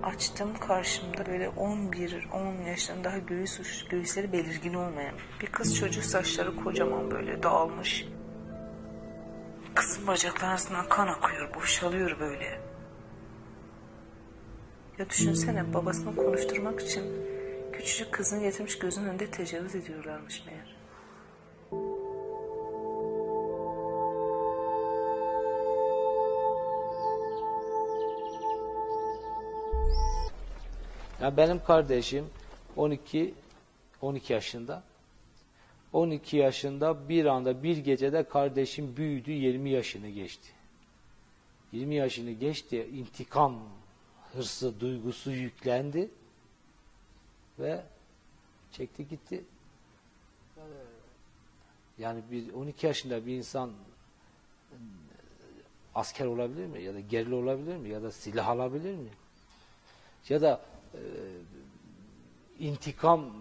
Açtım, karşımda böyle 11-10 yaşlarında, daha göğüsleri belirgin olmayan bir kız çocuğu, saçları kocaman böyle dağılmış. Kızın bacakları arasından kan akıyor, boşalıyor böyle. Ya düşünsene, babasını konuşturmak için küçücük kızını getirmiş, gözünün önünde tecavüz ediyorlarmış meğer. Ya benim kardeşim 12 yaşında. 12 yaşında bir anda, bir gecede kardeşim büyüdü, 20 yaşını geçti. 20 yaşını geçti, intikam hırsı, duygusu yüklendi ve çekti gitti. Yani 12 yaşında bir insan asker olabilir mi? Ya da gerili olabilir mi? Ya da silah alabilir mi? Ya da intikam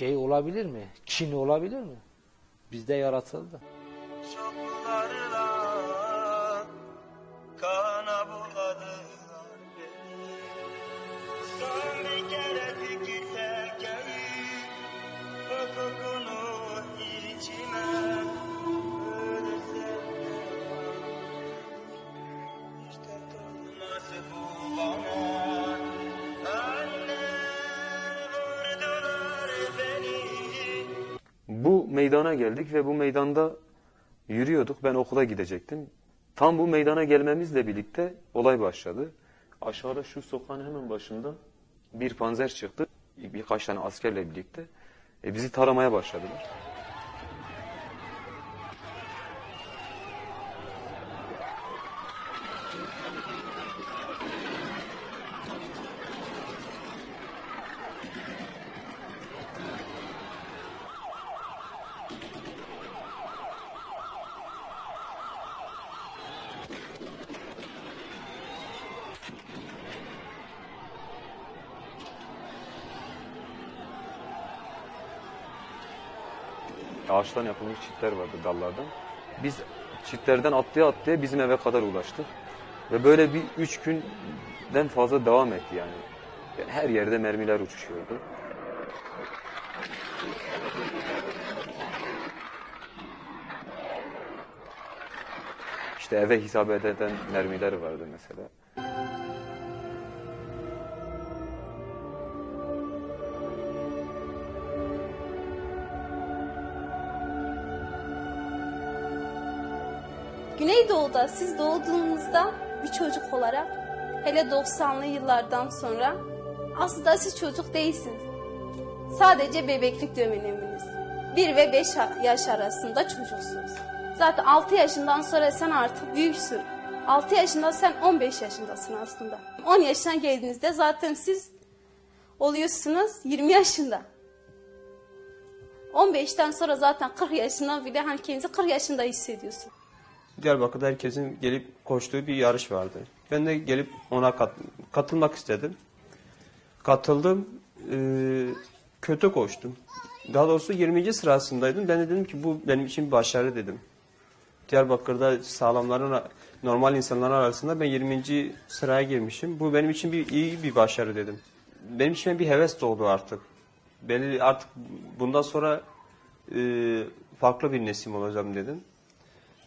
olabilir mi? Kin olabilir mi? Bizde yaratıldı. Çoklarla kana buladılar beni. Son bir kere dikilse gelip o kokunu içime ölürse işte dolması bu bana. Bu meydana geldik ve bu meydanda yürüyorduk. Ben okula gidecektim. Tam bu meydana gelmemizle birlikte olay başladı. Aşağıda şu sokağın hemen başında bir panzer çıktı. Birkaç tane askerle birlikte. Bizi taramaya başladılar. Ağaçtan yapılmış çitler vardı, dallardan. Biz çitlerden atlaya atlaya bizim eve kadar ulaştık. Ve böyle bir 3 günden fazla devam etti yani. Her yerde mermiler uçuşuyordu. İşte eve isabet eden mermiler vardı mesela. Güneydoğu'da siz doğduğunuzda bir çocuk olarak, hele 90'lı yıllardan sonra aslında siz çocuk değilsiniz. Sadece bebeklik döneminiz. 1 ve 5 yaş arasında çocuksunuz. Zaten 6 yaşından sonra sen artık büyüksün. 6 yaşında sen 15 yaşındasın aslında. 10 yaşına geldiğinizde zaten siz oluyorsunuz 20 yaşında. 15'ten sonra zaten 40 yaşından bile hani kendinizi 40 yaşında hissediyorsun. Diyarbakır'da herkesin gelip koştuğu bir yarış vardı. Ben de gelip ona katılmak istedim. Katıldım. Kötü koştum. Daha doğrusu 20. sırasındaydım. Ben de dedim ki bu benim için bir başarı dedim. Diyarbakır'da sağlamların, normal insanların arasında ben 20. sıraya girmişim. Bu benim için iyi bir başarı dedim. Benim için bir heves doğdu artık. Artık bundan sonra farklı bir nesil olacağım dedim.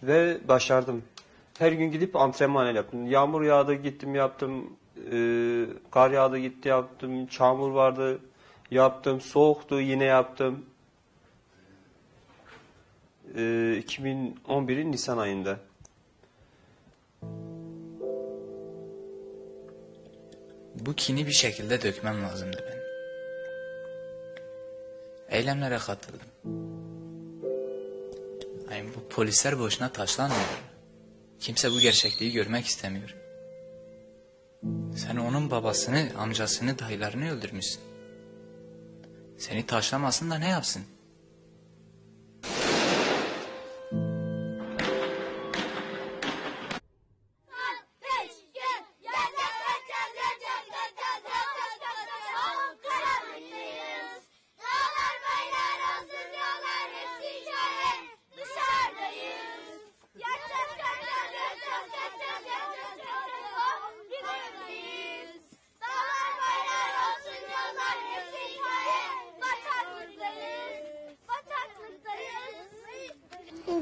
Ve başardım. Her gün gidip antrenman yaptım. Yağmur yağdı gittim yaptım. Kar yağdı gitti yaptım. Çamur vardı yaptım. Soğuktu yine yaptım. 2011'in Nisan ayında. Bu kini bir şekilde dökmem lazımdı benim. Eylemlere katıldım. Yani bu polisler boşuna taşlanmıyor. Kimse bu gerçekliği görmek istemiyor. Sen onun babasını, amcasını, dayılarını öldürmüşsün. Seni taşlamasın da ne yapsın?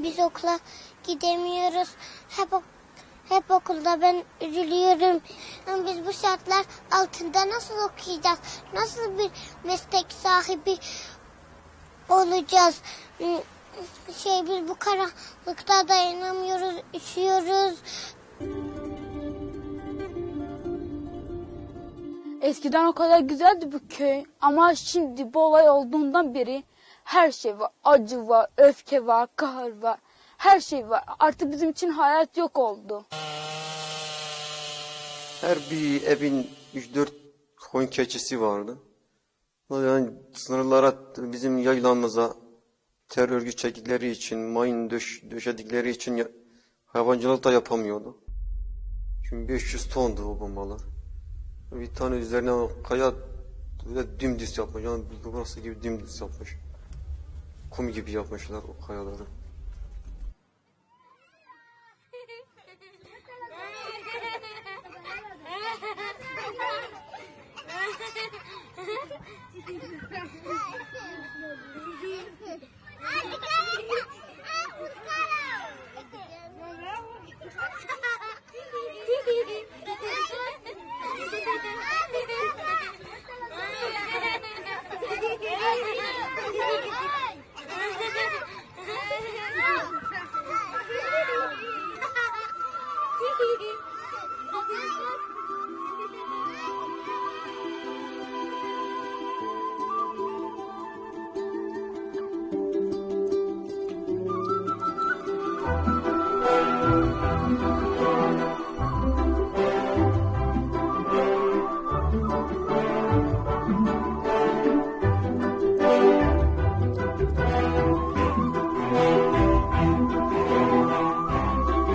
biz okula gidemiyoruz. Hep okulda ben üzülüyorum. Ama biz bu şartlar altında nasıl okuyacağız? Nasıl bir meslek sahibi olacağız? Biz bu karanlıkta dayanamıyoruz, üşüyoruz. Eskiden o kadar güzeldi bu köy ama şimdi bu olay olduğundan beri her şey var. Acı var, öfke var, kahır var. Her şey var. Artık bizim için hayat yok oldu. Her bir evin 3-4 koyun keçisi vardı. Yani sınırlara bizim yaylamıza terör örgü çektikleri için, mayın döşedikleri için hayvancılık da yapamıyordu. Çünkü 500 tondu o bombalar. Bir tane üzerine kaya böyle dümdüz yapmış. Yani burası gibi dümdüz yapmış. Kum gibi yapmışlar o kayaları.